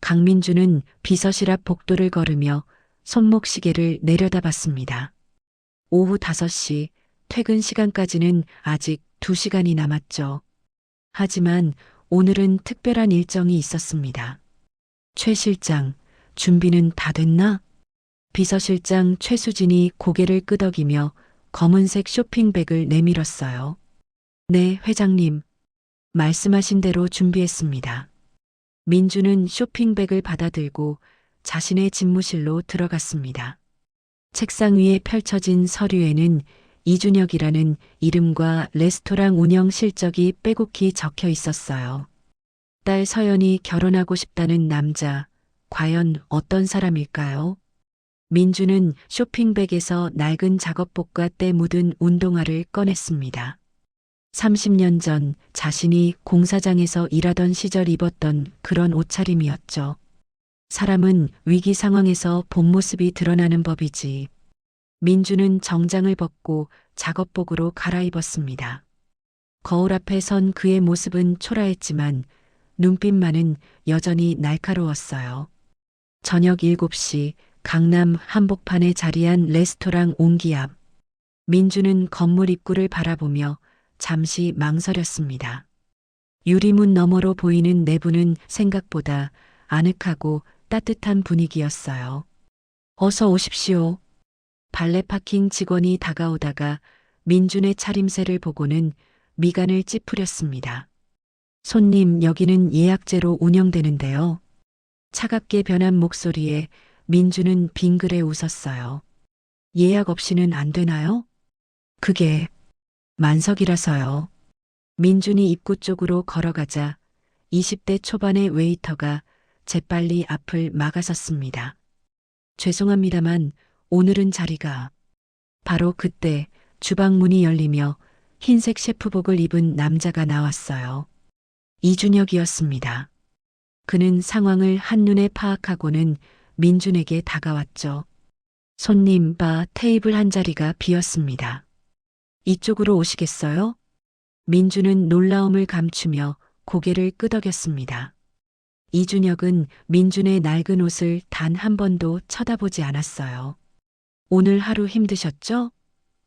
강민주는 비서실 앞 복도를 걸으며 손목시계를 내려다봤습니다. 오후 5시, 퇴근 시간까지는 아직 2시간이 남았죠. 하지만 오늘은 특별한 일정이 있었습니다. 최 실장, 준비는 다 됐나? 비서실장 최수진이 고개를 끄덕이며 검은색 쇼핑백을 내밀었어요. 네, 회장님. 말씀하신 대로 준비했습니다. 민주는 쇼핑백을 받아들고 자신의 집무실로 들어갔습니다. 책상 위에 펼쳐진 서류에는 이준혁이라는 이름과 레스토랑 운영 실적이 빼곡히 적혀 있었어요. 딸 서연이 결혼하고 싶다는 남자, 과연 어떤 사람일까요? 민주는 쇼핑백에서 낡은 작업복과 때 묻은 운동화를 꺼냈습니다. 30년 전 자신이 공사장에서 일하던 시절 입었던 그런 옷차림이었죠. 사람은 위기 상황에서 본 모습이 드러나는 법이지. 민주는 정장을 벗고 작업복으로 갈아입었습니다. 거울 앞에 선 그의 모습은 초라했지만 눈빛만은 여전히 날카로웠어요. 저녁 7시 강남 한복판에 자리한 레스토랑 옹기 앞. 민주는 건물 입구를 바라보며 잠시 망설였습니다. 유리문 너머로 보이는 내부는 생각보다 아늑하고 따뜻한 분위기였어요. 어서 오십시오. 발레 파킹 직원이 다가오다가 민준의 차림새를 보고는 미간을 찌푸렸습니다. 손님, 여기는 예약제로 운영되는데요. 차갑게 변한 목소리에 민주는 빙그레 웃었어요. 예약 없이는 안 되나요? 그게 만석이라서요. 민준이 입구 쪽으로 걸어가자 20대 초반의 웨이터가 재빨리 앞을 막아섰습니다. 죄송합니다만 오늘은 자리가. 바로 그때 주방 문이 열리며 흰색 셰프복을 입은 남자가 나왔어요. 이준혁이었습니다. 그는 상황을 한눈에 파악하고는 민준에게 다가왔죠. 손님, 바 테이블 한 자리가 비었습니다. 이쪽으로 오시겠어요? 민준은 놀라움을 감추며 고개를 끄덕였습니다. 이준혁은 민준의 낡은 옷을 단 한 번도 쳐다보지 않았어요. 오늘 하루 힘드셨죠?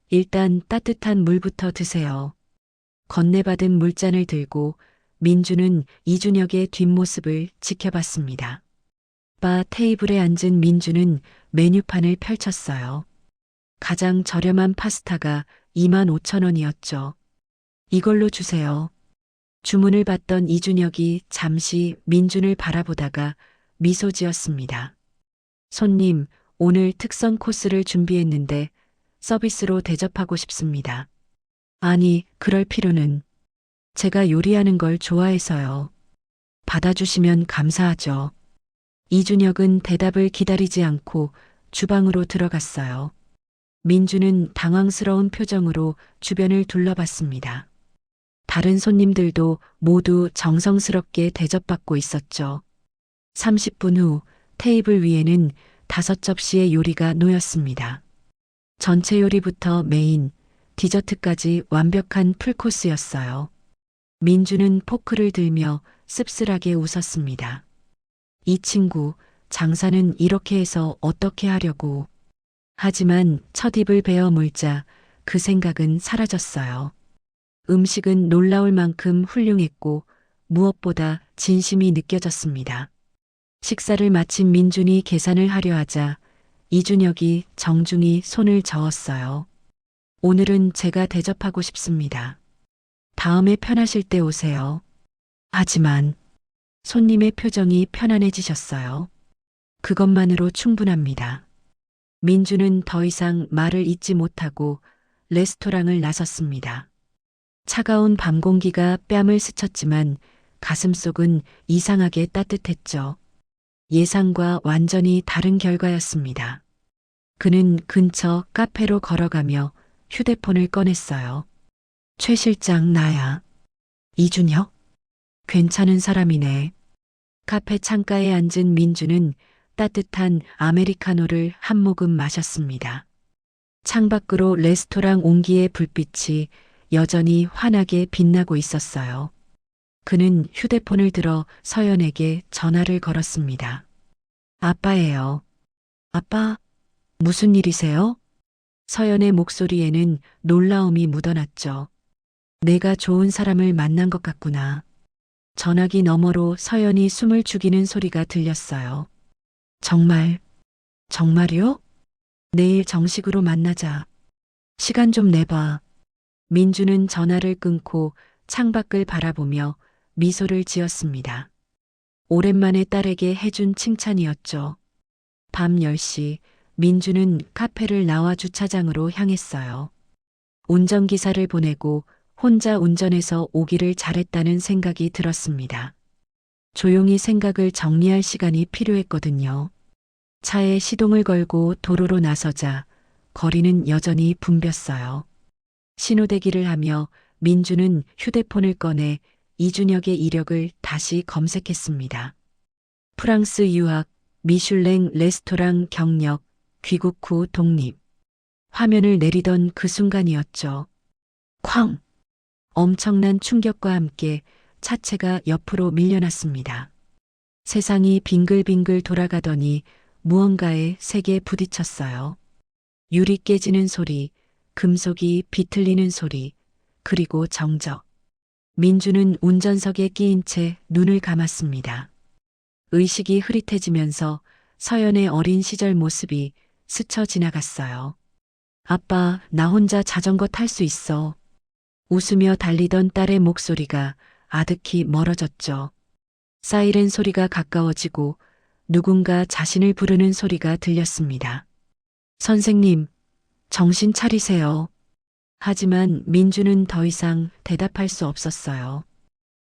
일단 따뜻한 물부터 드세요. 건네받은 물잔을 들고 민주는 이준혁의 뒷모습을 지켜봤습니다. 바 테이블에 앉은 민주는 메뉴판을 펼쳤어요. 가장 저렴한 파스타가 25,000원이었죠. 이걸로 주세요. 주문을 받던 이준혁이 잠시 민준을 바라보다가 미소 지었습니다. 손님, 오늘 특선 코스를 준비했는데 서비스로 대접하고 싶습니다. 아니, 그럴 필요는. 제가 요리하는 걸 좋아해서요. 받아주시면 감사하죠. 이준혁은 대답을 기다리지 않고 주방으로 들어갔어요. 민주는 당황스러운 표정으로 주변을 둘러봤습니다. 다른 손님들도 모두 정성스럽게 대접받고 있었죠. 30분 후 테이블 위에는 5접시의 요리가 놓였습니다. 전체 요리부터 메인, 디저트까지 완벽한 풀코스였어요. 민주는 포크를 들며 씁쓸하게 웃었습니다. 이 친구, 장사는 이렇게 해서 어떻게 하려고. 하지만 첫 입을 베어 물자 그 생각은 사라졌어요. 음식은 놀라울 만큼 훌륭했고 무엇보다 진심이 느껴졌습니다. 식사를 마친 민준이 계산을 하려 하자 이준혁이 정중히 손을 저었어요. 오늘은 제가 대접하고 싶습니다. 다음에 편하실 때 오세요. 하지만 손님의 표정이 편안해지셨어요. 그것만으로 충분합니다. 민주는 더 이상 말을 잇지 못하고 레스토랑을 나섰습니다. 차가운 밤 공기가 뺨을 스쳤지만 가슴속은 이상하게 따뜻했죠. 예상과 완전히 다른 결과였습니다. 그는 근처 카페로 걸어가며 휴대폰을 꺼냈어요. 최 실장, 나야. 이준혁? 괜찮은 사람이네. 카페 창가에 앉은 민주는 따뜻한 아메리카노를 한 모금 마셨습니다. 창밖으로 레스토랑 온기의 불빛이 여전히 환하게 빛나고 있었어요. 그는 휴대폰을 들어 서연에게 전화를 걸었습니다. 아빠예요. 아빠, 무슨 일이세요? 서연의 목소리에는 놀라움이 묻어났죠. 내가 좋은 사람을 만난 것 같구나. 전화기 너머로 서연이 숨을 죽이는 소리가 들렸어요. 정말, 정말이요? 내일 정식으로 만나자. 시간 좀 내봐. 민주는 전화를 끊고 창밖을 바라보며 미소를 지었습니다. 오랜만에 딸에게 해준 칭찬이었죠. 밤 10시 민주는 카페를 나와 주차장으로 향했어요. 운전기사를 보내고 혼자 운전해서 오기를 잘했다는 생각이 들었습니다. 조용히 생각을 정리할 시간이 필요했거든요. 차에 시동을 걸고 도로로 나서자 거리는 여전히 붐볐어요. 신호대기를 하며 민주는 휴대폰을 꺼내 이준혁의 이력을 다시 검색했습니다. 프랑스 유학, 미슐랭 레스토랑 경력, 귀국 후 독립. 화면을 내리던 그 순간이었죠. 쾅! 엄청난 충격과 함께 차체가 옆으로 밀려났습니다. 세상이 빙글빙글 돌아가더니 무언가에 세게 부딪혔어요. 유리 깨지는 소리, 금속이 비틀리는 소리, 그리고 정적. 민주는 운전석에 끼인 채 눈을 감았습니다. 의식이 흐릿해지면서 서연의 어린 시절 모습이 스쳐 지나갔어요. 아빠, 나 혼자 자전거 탈 수 있어. 웃으며 달리던 딸의 목소리가 아득히 멀어졌죠. 사이렌 소리가 가까워지고 누군가 자신을 부르는 소리가 들렸습니다. 선생님, 정신 차리세요. 하지만 민주는 더 이상 대답할 수 없었어요.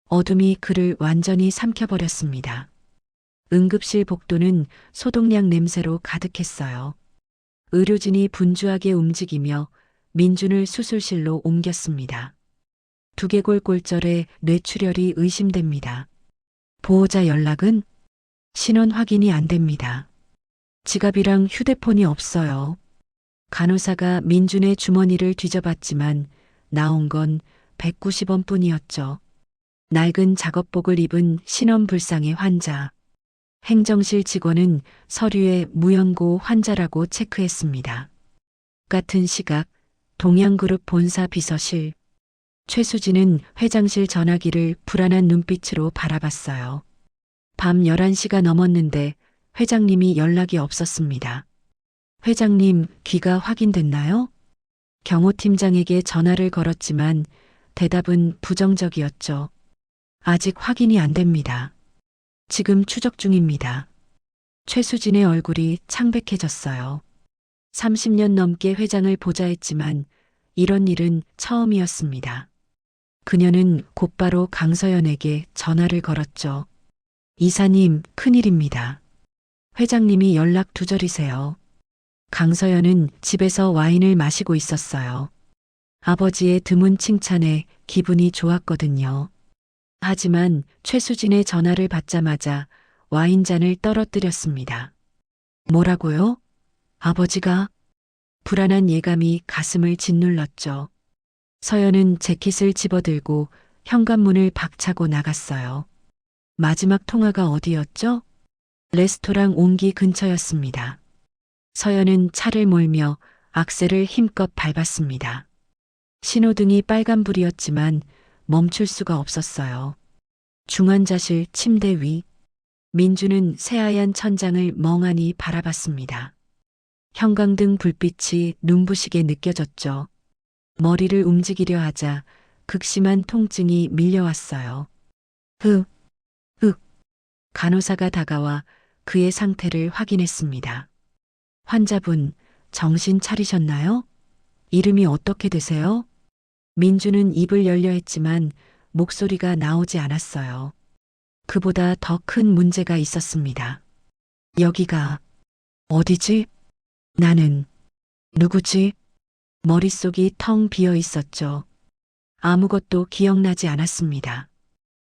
어둠이 그를 완전히 삼켜버렸습니다. 응급실 복도는 소독약 냄새로 가득했어요. 의료진이 분주하게 움직이며 민준을 수술실로 옮겼습니다. 두개골 골절에 뇌출혈이 의심됩니다. 보호자 연락은? 신원 확인이 안 됩니다. 지갑이랑 휴대폰이 없어요. 간호사가 민준의 주머니를 뒤져봤지만 나온 건 190원 뿐이었죠. 낡은 작업복을 입은 신원불상의 환자. 행정실 직원은 서류에 무연고 환자라고 체크했습니다. 같은 시각 동양그룹 본사 비서실. 최수진은 회장실 전화기를 불안한 눈빛으로 바라봤어요. 밤 11시가 넘었는데 회장님이 연락이 없었습니다. 회장님, 귀가 확인됐나요? 경호팀장에게 전화를 걸었지만 대답은 부정적이었죠. 아직 확인이 안 됩니다. 지금 추적 중입니다. 최수진의 얼굴이 창백해졌어요. 30년 넘게 회장을 보좌했지만 이런 일은 처음이었습니다. 그녀는 곧바로 강서연에게 전화를 걸었죠. 이사님, 큰일입니다. 회장님이 연락 두절이세요. 강서연은 집에서 와인을 마시고 있었어요. 아버지의 드문 칭찬에 기분이 좋았거든요. 하지만 최수진의 전화를 받자마자 와인잔을 떨어뜨렸습니다. 뭐라고요? 아버지가? 불안한 예감이 가슴을 짓눌렀죠. 서연은 재킷을 집어들고 현관문을 박차고 나갔어요. 마지막 통화가 어디였죠? 레스토랑 옹기 근처였습니다. 서연은 차를 몰며 악셀을 힘껏 밟았습니다. 신호등이 빨간불이었지만 멈출 수가 없었어요. 중환자실 침대 위. 민주는 새하얀 천장을 멍하니 바라봤습니다. 형광등 불빛이 눈부시게 느껴졌죠. 머리를 움직이려 하자 극심한 통증이 밀려왔어요. 간호사가 다가와 그의 상태를 확인했습니다. 환자분, 정신 차리셨나요? 이름이 어떻게 되세요? 민주는 입을 열려 했지만 목소리가 나오지 않았어요. 그보다 더 큰 문제가 있었습니다. 여기가 어디지? 나는 누구지? 머릿속이 텅 비어 있었죠. 아무것도 기억나지 않았습니다.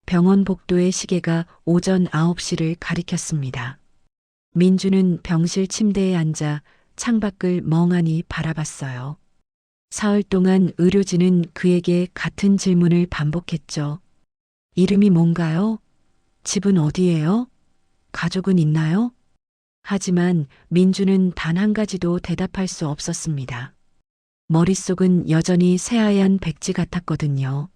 병원 복도의 시계가 오전 9시를 가리켰습니다. 민주는 병실 침대에 앉아 창밖을 멍하니 바라봤어요. 사흘 동안 의료진은 그에게 같은 질문을 반복했죠. 이름이 뭔가요? 집은 어디예요? 가족은 있나요? 하지만 민주는 단 한 가지도 대답할 수 없었습니다. 머릿속은 여전히 새하얀 백지 같았거든요.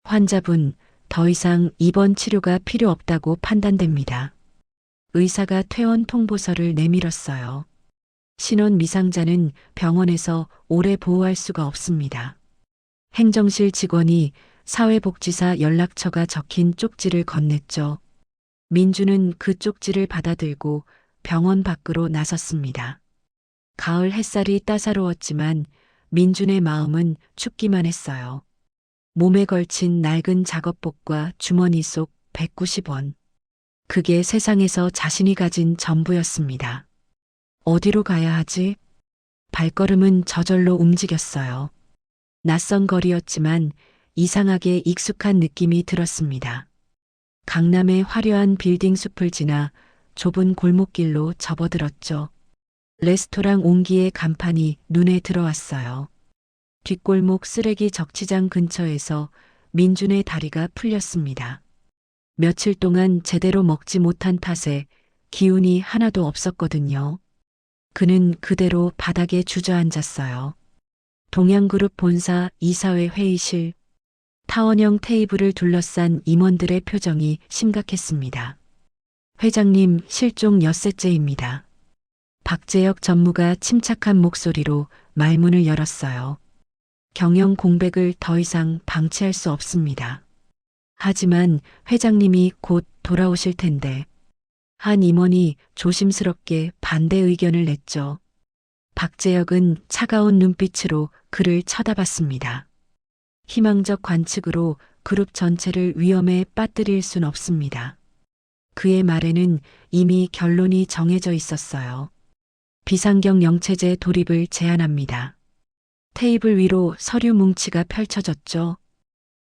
환자분, 더 이상 입원 치료가 필요 없다고 판단됩니다. 의사가 퇴원 통보서를 내밀었어요. 신원 미상자는 병원에서 오래 보호할 수가 없습니다. 행정실 직원이 사회복지사 연락처가 적힌 쪽지를 건넸죠. 민주는 그 쪽지를 받아들고 병원 밖으로 나섰습니다. 가을 햇살이 따사로웠지만 민준의 마음은 춥기만 했어요. 몸에 걸친 낡은 작업복과 주머니 속 190원. 그게 세상에서 자신이 가진 전부였습니다. 어디로 가야 하지? 발걸음은 저절로 움직였어요. 낯선 거리였지만 이상하게 익숙한 느낌이 들었습니다. 강남의 화려한 빌딩 숲을 지나 좁은 골목길로 접어들었죠. 레스토랑 옹기의 간판이 눈에 들어왔어요. 뒷골목 쓰레기 적치장 근처에서 민준의 다리가 풀렸습니다. 며칠 동안 제대로 먹지 못한 탓에 기운이 하나도 없었거든요. 그는 그대로 바닥에 주저앉았어요. 동양그룹 본사 이사회 회의실, 타원형 테이블을 둘러싼 임원들의 표정이 심각했습니다. 회장님 실종 엿새째입니다. 박재혁 전무가 침착한 목소리로 말문을 열었어요. 경영 공백을 더 이상 방치할 수 없습니다. 하지만 회장님이 곧 돌아오실 텐데. 한 임원이 조심스럽게 반대 의견을 냈죠. 박재혁은 차가운 눈빛으로 그를 쳐다봤습니다. 희망적 관측으로 그룹 전체를 위험에 빠뜨릴 순 없습니다. 그의 말에는 이미 결론이 정해져 있었어요. 비상경 영체제 돌입을 제안합니다. 테이블 위로 서류 뭉치가 펼쳐졌죠.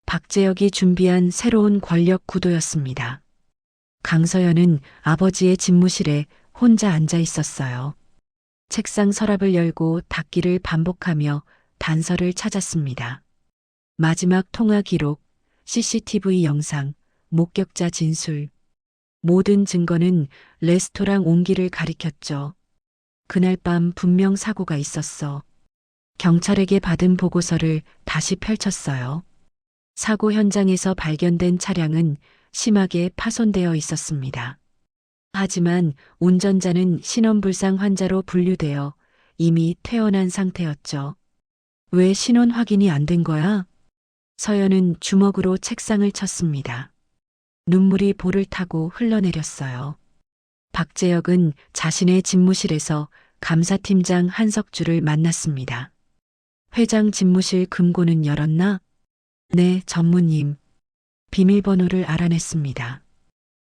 박재혁이 준비한 새로운 권력 구도였습니다. 강서연은 아버지의 집무실에 혼자 앉아 있었어요. 책상 서랍을 열고 닫기를 반복하며 단서를 찾았습니다. 마지막 통화 기록, CCTV 영상, 목격자 진술. 모든 증거는 레스토랑 옹기를 가리켰죠. 그날 밤 분명 사고가 있었어. 경찰에게 받은 보고서를 다시 펼쳤어요. 사고 현장에서 발견된 차량은 심하게 파손되어 있었습니다. 하지만 운전자는 신원불상 환자로 분류되어 이미 퇴원한 상태였죠. 왜 신원 확인이 안 된 거야? 서연은 주먹으로 책상을 쳤습니다. 눈물이 볼을 타고 흘러내렸어요. 박재혁은 자신의 집무실에서 감사팀장 한석주를 만났습니다. 회장 집무실 금고는 열었나? 네, 전무님. 비밀번호를 알아냈습니다.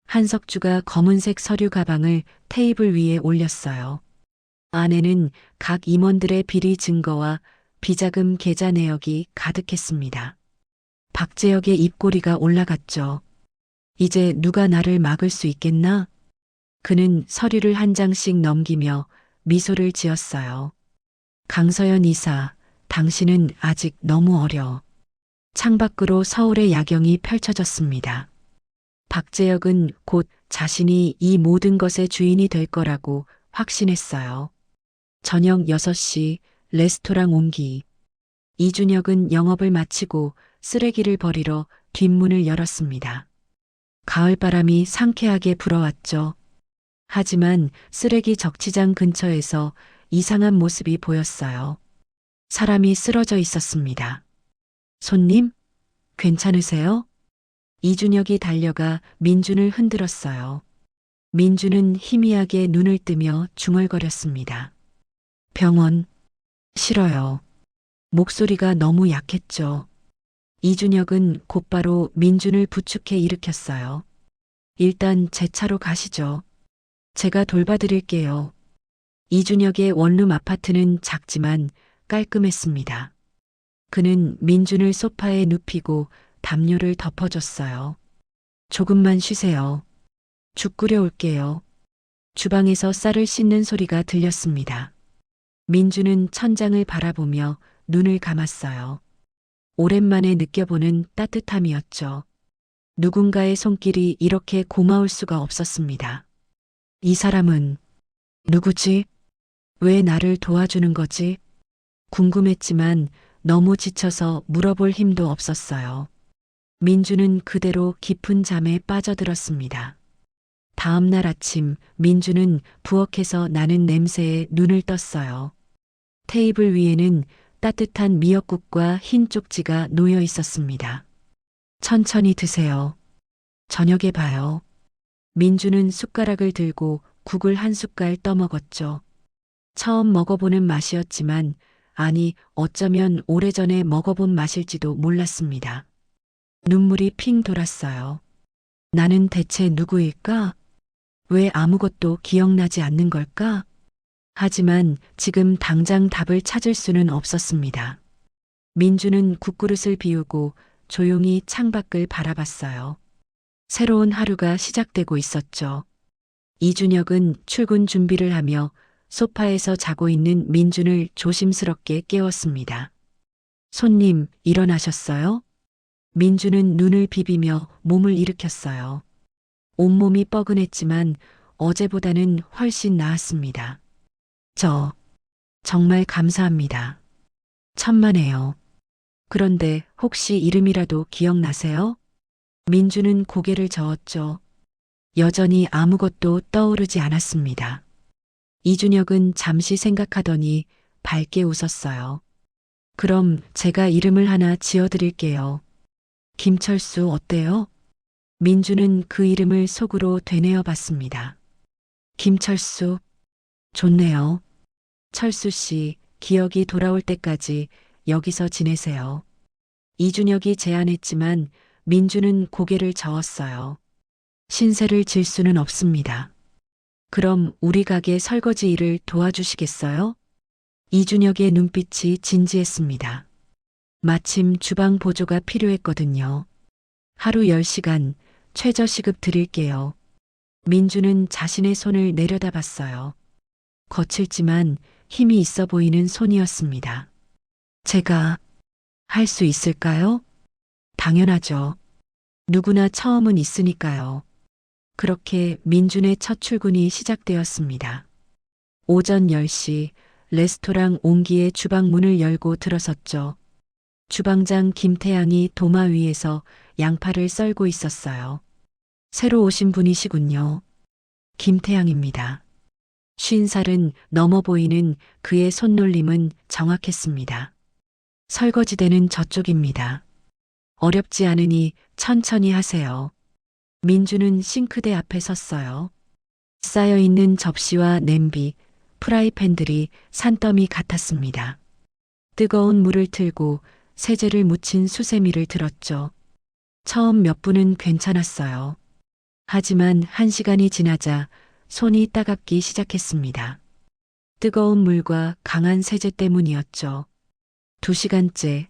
한석주가 검은색 서류 가방을 테이블 위에 올렸어요. 안에는 각 임원들의 비리 증거와 비자금 계좌 내역이 가득했습니다. 박재혁의 입꼬리가 올라갔죠. 이제 누가 나를 막을 수 있겠나? 그는 서류를 한 장씩 넘기며 미소를 지었어요. 강서연 이사, 당신은 아직 너무 어려. 창밖으로 서울의 야경이 펼쳐졌습니다. 박재혁은 곧 자신이 이 모든 것의 주인이 될 거라고 확신했어요. 저녁 6시 레스토랑 옹기. 이준혁은 영업을 마치고 쓰레기를 버리러 뒷문을 열었습니다. 가을바람이 상쾌하게 불어왔죠. 하지만 쓰레기 적치장 근처에서 이상한 모습이 보였어요. 사람이 쓰러져 있었습니다. 손님? 괜찮으세요? 이준혁이 달려가 민준을 흔들었어요. 민준은 희미하게 눈을 뜨며 중얼거렸습니다. 병원. 싫어요. 목소리가 너무 약했죠. 이준혁은 곧바로 민준을 부축해 일으켰어요. 일단 제 차로 가시죠. 제가 돌봐드릴게요. 이준혁의 원룸 아파트는 작지만 깔끔했습니다. 그는 민준을 소파에 눕히고 담요를 덮어줬어요. 조금만 쉬세요. 죽 끓여올게요. 주방에서 쌀을 씻는 소리가 들렸습니다. 민준은 천장을 바라보며 눈을 감았어요. 오랜만에 느껴보는 따뜻함이었죠. 누군가의 손길이 이렇게 고마울 수가 없었습니다. 이 사람은 누구지? 왜 나를 도와주는 거지? 궁금했지만 너무 지쳐서 물어볼 힘도 없었어요. 민주는 그대로 깊은 잠에 빠져들었습니다. 다음 날 아침 민주는 부엌에서 나는 냄새에 눈을 떴어요. 테이블 위에는 따뜻한 미역국과 흰 쪽지가 놓여 있었습니다. 천천히 드세요. 저녁에 봐요. 민주는 숟가락을 들고 국을 한 숟갈 떠먹었죠. 처음 먹어보는 맛이었지만 아니 어쩌면 오래전에 먹어본 맛일지도 몰랐습니다. 눈물이 핑 돌았어요. 나는 대체 누구일까? 왜 아무것도 기억나지 않는 걸까? 하지만 지금 당장 답을 찾을 수는 없었습니다. 민주는 국그릇을 비우고 조용히 창밖을 바라봤어요. 새로운 하루가 시작되고 있었죠. 이준혁은 출근 준비를 하며 소파에서 자고 있는 민준을 조심스럽게 깨웠습니다. 손님, 일어나셨어요? 민준은 눈을 비비며 몸을 일으켰어요. 온몸이 뻐근했지만 어제보다는 훨씬 나았습니다. 정말 감사합니다. 천만에요. 그런데 혹시 이름이라도 기억나세요? 민주는 고개를 저었죠. 여전히 아무것도 떠오르지 않았습니다. 이준혁은 잠시 생각하더니 밝게 웃었어요. 그럼 제가 이름을 하나 지어드릴게요. 김철수 어때요? 민주는 그 이름을 속으로 되뇌어 봤습니다. 김철수, 좋네요. 철수 씨, 기억이 돌아올 때까지 여기서 지내세요. 이준혁이 제안했지만 민주는 고개를 저었어요. 신세를 질 수는 없습니다. 그럼 우리 가게 설거지 일을 도와주시겠어요? 이준혁의 눈빛이 진지했습니다. 마침 주방 보조가 필요했거든요. 하루 10시간 최저 시급 드릴게요. 민주는 자신의 손을 내려다봤어요. 거칠지만 힘이 있어 보이는 손이었습니다. 제가 할 수 있을까요? 당연하죠. 누구나 처음은 있으니까요. 그렇게 민준의 첫 출근이 시작되었습니다. 오전 10시 레스토랑 온기의 주방 문을 열고 들어섰죠. 주방장 김태양이 도마 위에서 양파를 썰고 있었어요. 새로 오신 분이시군요. 김태양입니다. 50살은 넘어 보이는 그의 손놀림은 정확했습니다. 설거지대는 저쪽입니다. 어렵지 않으니 천천히 하세요. 민주는 싱크대 앞에 섰어요. 쌓여있는 접시와 냄비, 프라이팬들이 산더미 같았습니다. 뜨거운 물을 틀고 세제를 묻힌 수세미를 들었죠. 처음 몇 분은 괜찮았어요. 하지만 1시간이 지나자 손이 따갑기 시작했습니다. 뜨거운 물과 강한 세제 때문이었죠. 2시간째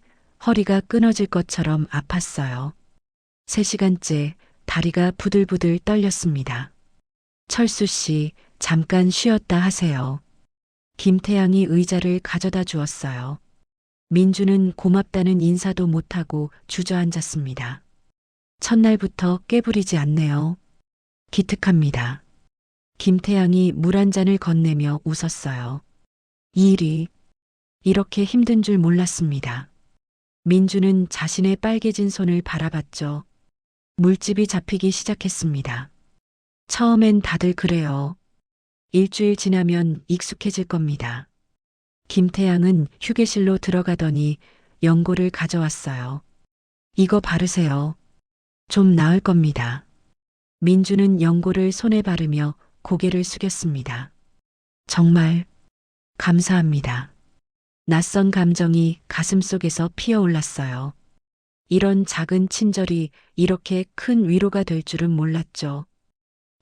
허리가 끊어질 것처럼 아팠어요. 3시간째 다리가 부들부들 떨렸습니다. 철수 씨, 잠깐 쉬었다 하세요. 김태양이 의자를 가져다 주었어요. 민주는 고맙다는 인사도 못하고 주저앉았습니다. 첫날부터 깨부리지 않네요. 기특합니다. 김태양이 물 한 잔을 건네며 웃었어요. 이 일이 이렇게 힘든 줄 몰랐습니다. 민주는 자신의 빨개진 손을 바라봤죠. 물집이 잡히기 시작했습니다. 처음엔 다들 그래요. 일주일 지나면 익숙해질 겁니다. 김태양은 휴게실로 들어가더니 연고를 가져왔어요. 이거 바르세요. 좀 나을 겁니다. 민주는 연고를 손에 바르며 고개를 숙였습니다. 정말 감사합니다. 낯선 감정이 가슴속에서 피어올랐어요. 이런 작은 친절이 이렇게 큰 위로가 될 줄은 몰랐죠.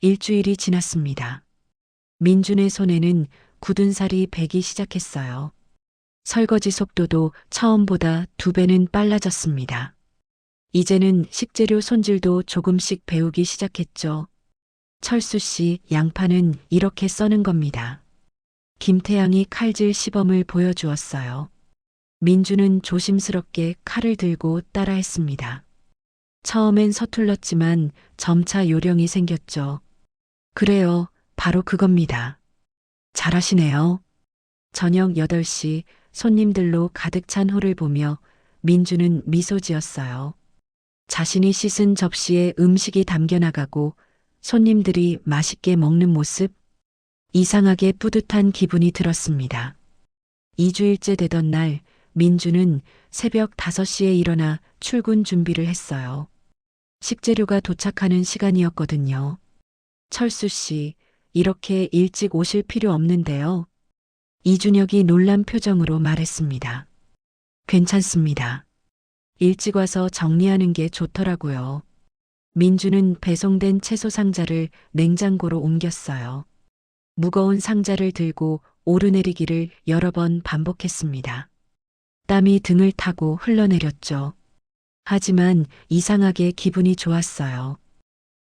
일주일이 지났습니다. 민준의 손에는 굳은 살이 배기 시작했어요. 설거지 속도도 처음보다 2배는 빨라졌습니다. 이제는 식재료 손질도 조금씩 배우기 시작했죠. 철수 씨, 양파는 이렇게 써는 겁니다. 김태양이 칼질 시범을 보여주었어요. 민주는 조심스럽게 칼을 들고 따라했습니다. 처음엔 서툴렀지만 점차 요령이 생겼죠. 그래요. 바로 그겁니다. 잘하시네요. 저녁 8시 손님들로 가득 찬 홀을 보며 민주는 미소 지었어요. 자신이 씻은 접시에 음식이 담겨 나가고 손님들이 맛있게 먹는 모습, 이상하게 뿌듯한 기분이 들었습니다. 2주일째 되던 날 민주는 새벽 5시에 일어나 출근 준비를 했어요. 식재료가 도착하는 시간이었거든요. 철수 씨, 이렇게 일찍 오실 필요 없는데요. 이준혁이 놀란 표정으로 말했습니다. 괜찮습니다. 일찍 와서 정리하는 게 좋더라고요. 민주는 배송된 채소 상자를 냉장고로 옮겼어요. 무거운 상자를 들고 오르내리기를 여러 번 반복했습니다. 땀이 등을 타고 흘러내렸죠. 하지만 이상하게 기분이 좋았어요.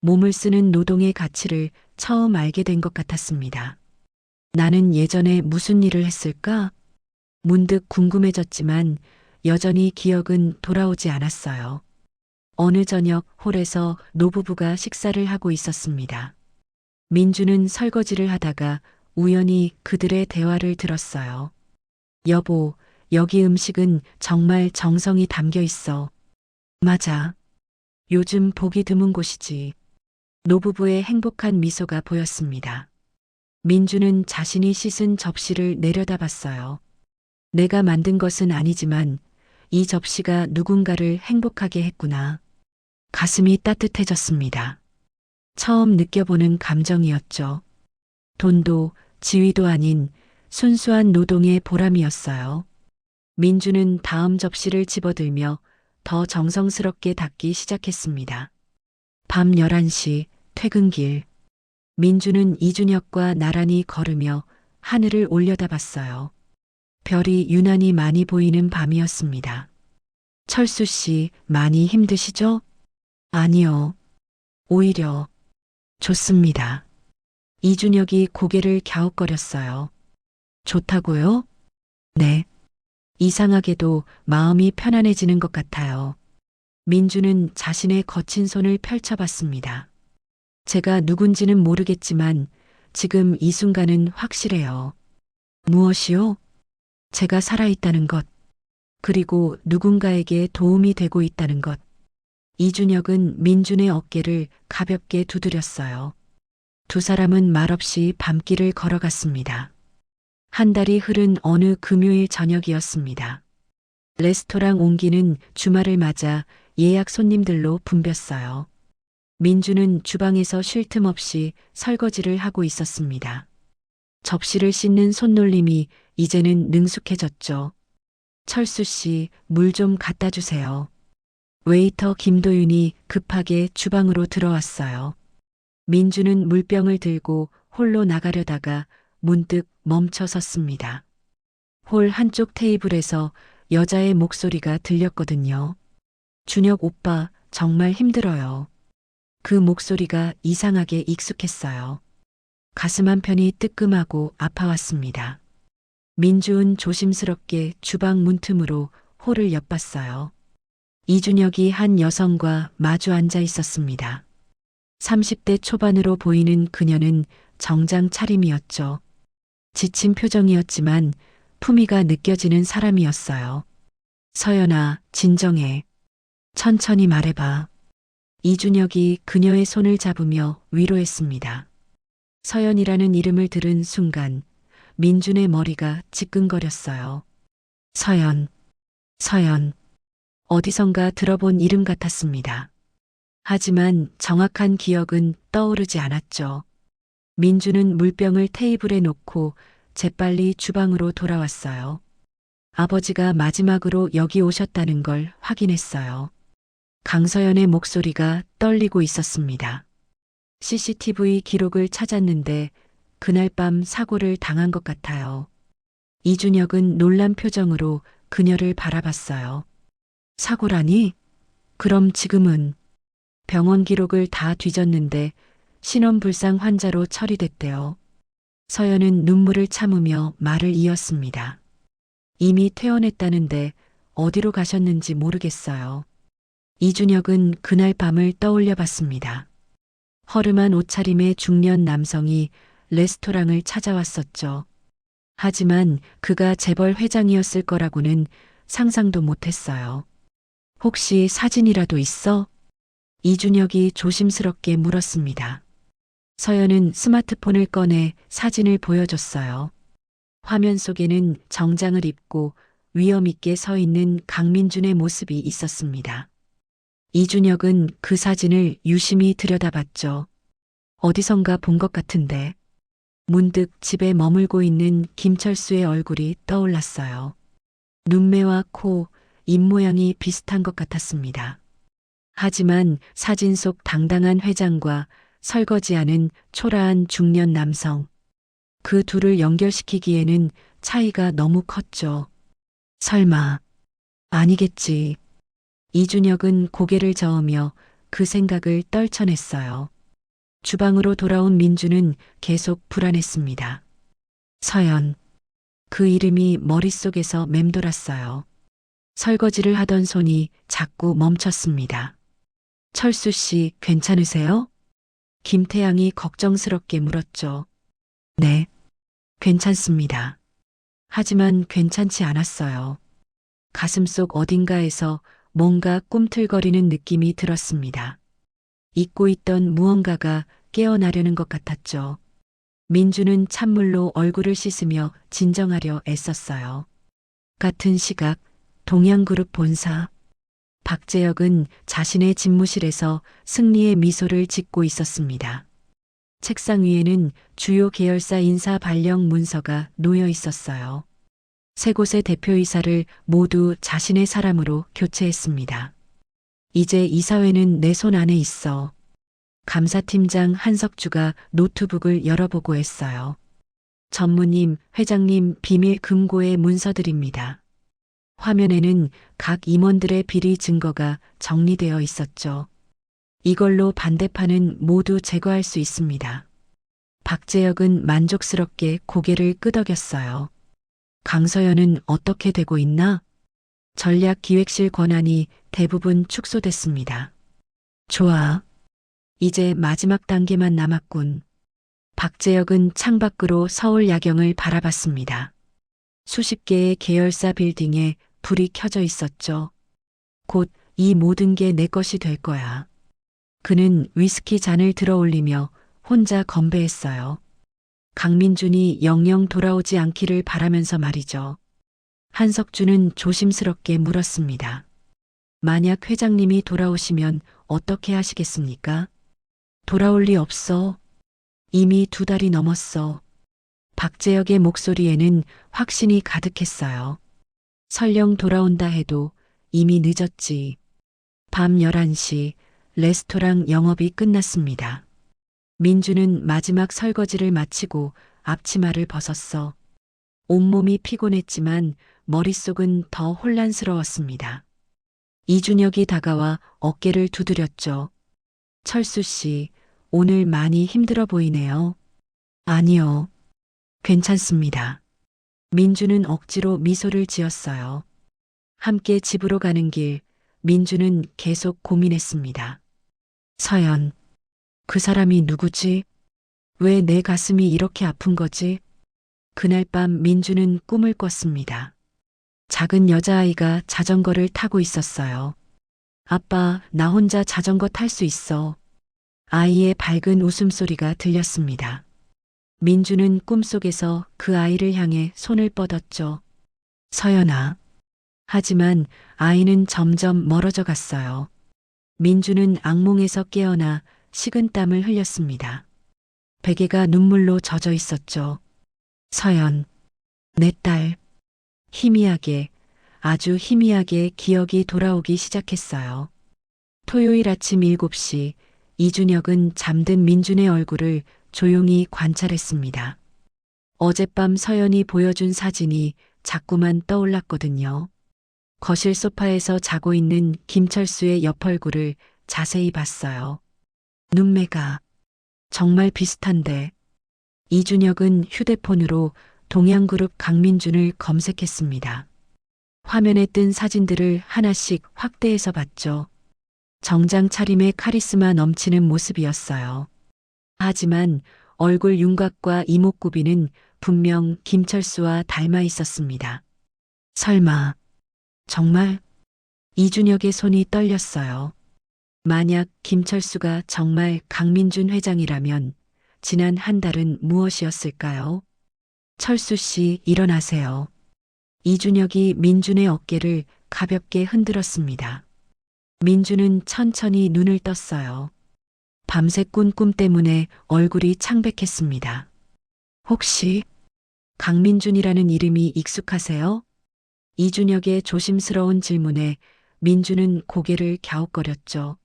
몸을 쓰는 노동의 가치를 처음 알게 된 것 같았습니다. 나는 예전에 무슨 일을 했을까? 문득 궁금해졌지만 여전히 기억은 돌아오지 않았어요. 어느 저녁 홀에서 노부부가 식사를 하고 있었습니다. 민주는 설거지를 하다가 우연히 그들의 대화를 들었어요. 여보, 여기 음식은 정말 정성이 담겨 있어. 맞아. 요즘 보기 드문 곳이지. 노부부의 행복한 미소가 보였습니다. 민주는 자신이 씻은 접시를 내려다봤어요. 내가 만든 것은 아니지만 이 접시가 누군가를 행복하게 했구나. 가슴이 따뜻해졌습니다. 처음 느껴보는 감정이었죠. 돈도 지위도 아닌 순수한 노동의 보람이었어요. 민주는 다음 접시를 집어들며 더 정성스럽게 닦기 시작했습니다. 밤 11시 퇴근길. 민주는 이준혁과 나란히 걸으며 하늘을 올려다봤어요. 별이 유난히 많이 보이는 밤이었습니다. 철수 씨, 많이 힘드시죠? 아니요. 오히려 좋습니다. 이준혁이 고개를 갸웃거렸어요. 좋다고요? 네. 이상하게도 마음이 편안해지는 것 같아요. 민주는 자신의 거친 손을 펼쳐봤습니다. 제가 누군지는 모르겠지만 지금 이 순간은 확실해요. 무엇이요? 제가 살아있다는 것, 그리고 누군가에게 도움이 되고 있다는 것. 이준혁은 민준의 어깨를 가볍게 두드렸어요. 두 사람은 말없이 밤길을 걸어갔습니다. 한 달이 흐른 어느 금요일 저녁이었습니다. 레스토랑 온기는 주말을 맞아 예약 손님들로 붐볐어요. 민주는 주방에서 쉴 틈 없이 설거지를 하고 있었습니다. 접시를 씻는 손놀림이 이제는 능숙해졌죠. 철수 씨, 물 좀 갖다 주세요. 웨이터 김도윤이 급하게 주방으로 들어왔어요. 민주는 물병을 들고 홀로 나가려다가 문득 멈춰 섰습니다. 홀 한쪽 테이블에서 여자의 목소리가 들렸거든요. 준혁 오빠, 정말 힘들어요. 그 목소리가 이상하게 익숙했어요. 가슴 한편이 뜨끔하고 아파왔습니다. 민주은 조심스럽게 주방 문틈으로 홀을 엿봤어요. 이준혁이 한 여성과 마주 앉아 있었습니다. 30대 초반으로 보이는 그녀는 정장 차림이었죠. 지친 표정이었지만 품위가 느껴지는 사람이었어요. 서연아, 진정해. 천천히 말해봐. 이준혁이 그녀의 손을 잡으며 위로했습니다. 서연이라는 이름을 들은 순간 민준의 머리가 지끈거렸어요. 서연, 서연. 어디선가 들어본 이름 같았습니다. 하지만 정확한 기억은 떠오르지 않았죠. 민주는 물병을 테이블에 놓고 재빨리 주방으로 돌아왔어요. 아버지가 마지막으로 여기 오셨다는 걸 확인했어요. 강서연의 목소리가 떨리고 있었습니다. CCTV 기록을 찾았는데 그날 밤 사고를 당한 것 같아요. 이준혁은 놀란 표정으로 그녀를 바라봤어요. 사고라니? 그럼 지금은? 병원 기록을 다 뒤졌는데 신원불상 환자로 처리됐대요. 서연은 눈물을 참으며 말을 이었습니다. 이미 퇴원했다는데 어디로 가셨는지 모르겠어요. 이준혁은 그날 밤을 떠올려 봤습니다. 허름한 옷차림의 중년 남성이 레스토랑을 찾아왔었죠. 하지만 그가 재벌 회장이었을 거라고는 상상도 못했어요. 혹시 사진이라도 있어? 이준혁이 조심스럽게 물었습니다. 서연은 스마트폰을 꺼내 사진을 보여줬어요. 화면 속에는 정장을 입고 위험 있게 서 있는 강민준의 모습이 있었습니다. 이준혁은 그 사진을 유심히 들여다봤죠. 어디선가 본 것 같은데. 문득 집에 머물고 있는 김철수의 얼굴이 떠올랐어요. 눈매와 코, 입모양이 비슷한 것 같았습니다. 하지만 사진 속 당당한 회장과 설거지하는 초라한 중년 남성. 그 둘을 연결시키기에는 차이가 너무 컸죠. 설마, 아니겠지. 이준혁은 고개를 저으며 그 생각을 떨쳐냈어요. 주방으로 돌아온 민주는 계속 불안했습니다. 서연. 그 이름이 머릿속에서 맴돌았어요. 설거지를 하던 손이 자꾸 멈췄습니다. 철수 씨, 괜찮으세요? 김태양이 걱정스럽게 물었죠. 네, 괜찮습니다. 하지만 괜찮지 않았어요. 가슴속 어딘가에서 뭔가 꿈틀거리는 느낌이 들었습니다. 잊고 있던 무언가가 깨어나려는 것 같았죠. 민주는 찬물로 얼굴을 씻으며 진정하려 애썼어요. 같은 시각, 동양그룹 본사. 박재혁은 자신의 집무실에서 승리의 미소를 짓고 있었습니다. 책상 위에는 주요 계열사 인사 발령 문서가 놓여 있었어요. 세 곳의 대표이사를 모두 자신의 사람으로 교체했습니다. 이제 이사회는 내 손 안에 있어. 감사팀장 한석주가 노트북을 열어보고 했어요. 전무님, 회장님 비밀 금고의 문서들입니다. 화면에는 각 임원들의 비리 증거가 정리되어 있었죠. 이걸로 반대파는 모두 제거할 수 있습니다. 박재혁은 만족스럽게 고개를 끄덕였어요. 강서연은 어떻게 되고 있나? 전략기획실 권한이 대부분 축소됐습니다. 좋아. 이제 마지막 단계만 남았군. 박재혁은 창밖으로 서울 야경을 바라봤습니다. 수십 개의 계열사 빌딩에 불이 켜져 있었죠. 곧 이 모든 게 내 것이 될 거야. 그는 위스키 잔을 들어 올리며 혼자 건배했어요. 강민준이 영영 돌아오지 않기를 바라면서 말이죠. 한석주는 조심스럽게 물었습니다. 만약 회장님이 돌아오시면 어떻게 하시겠습니까? 돌아올 리 없어. 이미 2달이 넘었어. 박재혁의 목소리에는 확신이 가득했어요. 설령 돌아온다 해도 이미 늦었지. 밤 11시 레스토랑 영업이 끝났습니다. 민주는 마지막 설거지를 마치고 앞치마를 벗었어. 온몸이 피곤했지만 머릿속은 더 혼란스러웠습니다. 이준혁이 다가와 어깨를 두드렸죠. 철수 씨, 오늘 많이 힘들어 보이네요. 아니요. 괜찮습니다. 민주는 억지로 미소를 지었어요. 함께 집으로 가는 길, 민주는 계속 고민했습니다. 서연, 그 사람이 누구지? 왜 내 가슴이 이렇게 아픈 거지? 그날 밤 민주는 꿈을 꿨습니다. 작은 여자아이가 자전거를 타고 있었어요. 아빠, 나 혼자 자전거 탈 수 있어. 아이의 밝은 웃음소리가 들렸습니다. 민주는 꿈속에서 그 아이를 향해 손을 뻗었죠. 서연아. 하지만 아이는 점점 멀어져 갔어요. 민주는 악몽에서 깨어나 식은땀을 흘렸습니다. 베개가 눈물로 젖어 있었죠. 서연, 내 딸. 희미하게, 아주 희미하게 기억이 돌아오기 시작했어요. 토요일 아침 7시, 이준혁은 잠든 민준의 얼굴을 조용히 관찰했습니다. 어젯밤 서연이 보여준 사진이 자꾸만 떠올랐거든요. 거실 소파에서 자고 있는 김철수의 옆 얼굴을 자세히 봤어요. 눈매가 정말 비슷한데. 이준혁은 휴대폰으로 동양그룹 강민준을 검색했습니다. 화면에 뜬 사진들을 하나씩 확대해서 봤죠. 정장 차림의 카리스마 넘치는 모습이었어요. 하지만 얼굴 윤곽과 이목구비는 분명 김철수와 닮아 있었습니다. 설마, 정말? 이준혁의 손이 떨렸어요. 만약 김철수가 정말 강민준 회장이라면 지난 한 달은 무엇이었을까요? 철수 씨, 일어나세요. 이준혁이 민준의 어깨를 가볍게 흔들었습니다. 민준은 천천히 눈을 떴어요. 밤새 꾼 꿈 때문에 얼굴이 창백했습니다. 혹시 강민준이라는 이름이 익숙하세요? 이준혁의 조심스러운 질문에 민준은 고개를 갸웃거렸죠.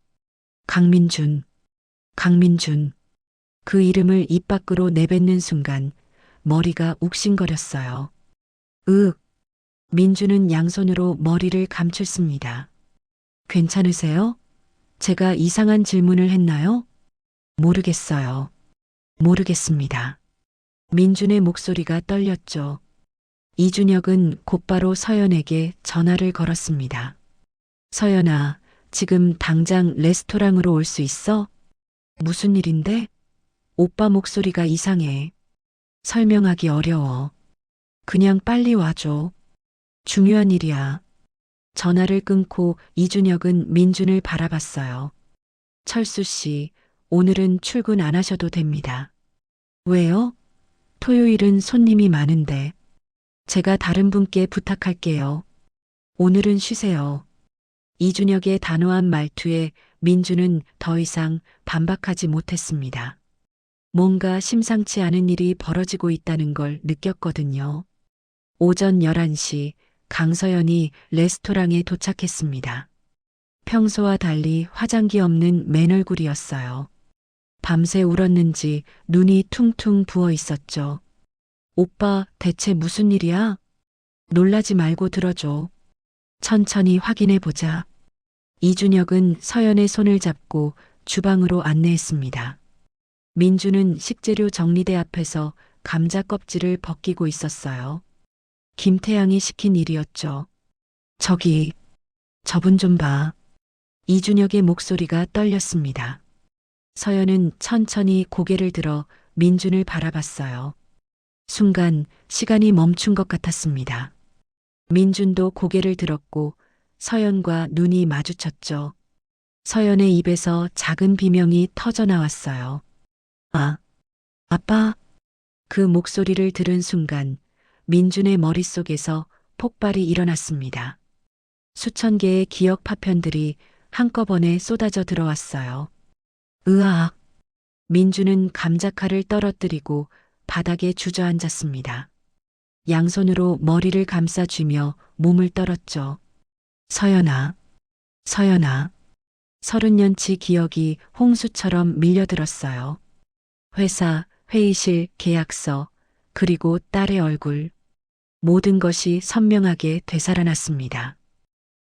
강민준, 강민준. 그 이름을 입 밖으로 내뱉는 순간 머리가 욱신거렸어요. 으윽. 민준은 양손으로 머리를 감췄습니다. 괜찮으세요? 제가 이상한 질문을 했나요? 모르겠어요. 모르겠습니다. 민준의 목소리가 떨렸죠. 이준혁은 곧바로 서연에게 전화를 걸었습니다. 서연아, 지금 당장 레스토랑으로 올 수 있어? 무슨 일인데? 오빠 목소리가 이상해. 설명하기 어려워. 그냥 빨리 와줘. 중요한 일이야. 전화를 끊고 이준혁은 민준을 바라봤어요. 철수 씨, 오늘은 출근 안 하셔도 됩니다. 왜요? 토요일은 손님이 많은데. 제가 다른 분께 부탁할게요. 오늘은 쉬세요. 이준혁의 단호한 말투에 민준은 더 이상 반박하지 못했습니다. 뭔가 심상치 않은 일이 벌어지고 있다는 걸 느꼈거든요. 오전 11시 강서연이 레스토랑에 도착했습니다. 평소와 달리 화장기 없는 맨 얼굴이었어요. 밤새 울었는지 눈이 퉁퉁 부어 있었죠. 오빠, 대체 무슨 일이야? 놀라지 말고 들어줘. 천천히 확인해 보자. 이준혁은 서연의 손을 잡고 주방으로 안내했습니다. 민주는 식재료 정리대 앞에서 감자 껍질을 벗기고 있었어요. 김태양이 시킨 일이었죠. 저기, 저분 좀 봐. 이준혁의 목소리가 떨렸습니다. 서연은 천천히 고개를 들어 민준을 바라봤어요. 순간 시간이 멈춘 것 같았습니다. 민준도 고개를 들었고 서연과 눈이 마주쳤죠. 서연의 입에서 작은 비명이 터져 나왔어요. 아, 아빠. 그 목소리를 들은 순간 민준의 머릿속에서 폭발이 일어났습니다. 수천 개의 기억 파편들이 한꺼번에 쏟아져 들어왔어요. 으악. 민준은 감자칼을 떨어뜨리고 바닥에 주저앉았습니다. 양손으로 머리를 감싸쥐며 몸을 떨었죠. 서연아, 서연아. 30년치 기억이 홍수처럼 밀려들었어요. 회사, 회의실, 계약서, 그리고 딸의 얼굴. 모든 것이 선명하게 되살아났습니다.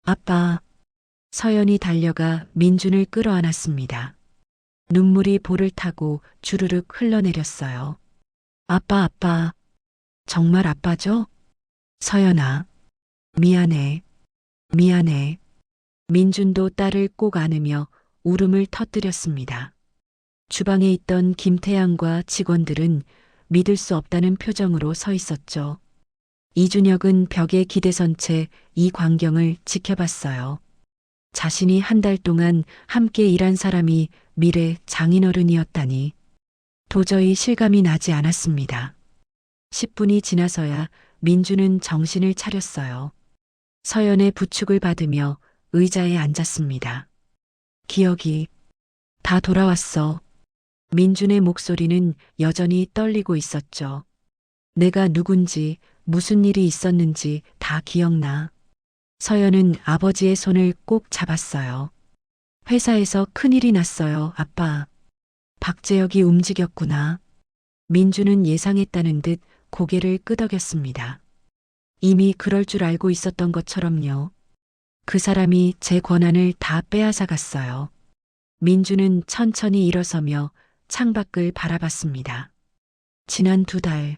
아빠. 서연이 달려가 민준을 끌어안았습니다. 눈물이 볼을 타고 주르륵 흘러내렸어요. 아빠, 아빠. 정말 아빠죠? 서연아. 미안해. 미안해. 민준도 딸을 꼭 안으며 울음을 터뜨렸습니다. 주방에 있던 김태양과 직원들은 믿을 수 없다는 표정으로 서 있었죠. 이준혁은 벽에 기대선 채 이 광경을 지켜봤어요. 자신이 한 달 동안 함께 일한 사람이 미래 장인어른이었다니 도저히 실감이 나지 않았습니다. 10분이 지나서야 민주는 정신을 차렸어요. 서연의 부축을 받으며 의자에 앉았습니다. 기억이 다 돌아왔어. 민준의 목소리는 여전히 떨리고 있었죠. 내가 누군지, 무슨 일이 있었는지 다 기억나. 서연은 아버지의 손을 꼭 잡았어요. 회사에서 큰일이 났어요, 아빠. 박재혁이 움직였구나. 민주는 예상했다는 듯 고개를 끄덕였습니다. 이미 그럴 줄 알고 있었던 것처럼요. 그 사람이 제 권한을 다 빼앗아 갔어요. 민주는 천천히 일어서며 창밖을 바라봤습니다. 지난 2달,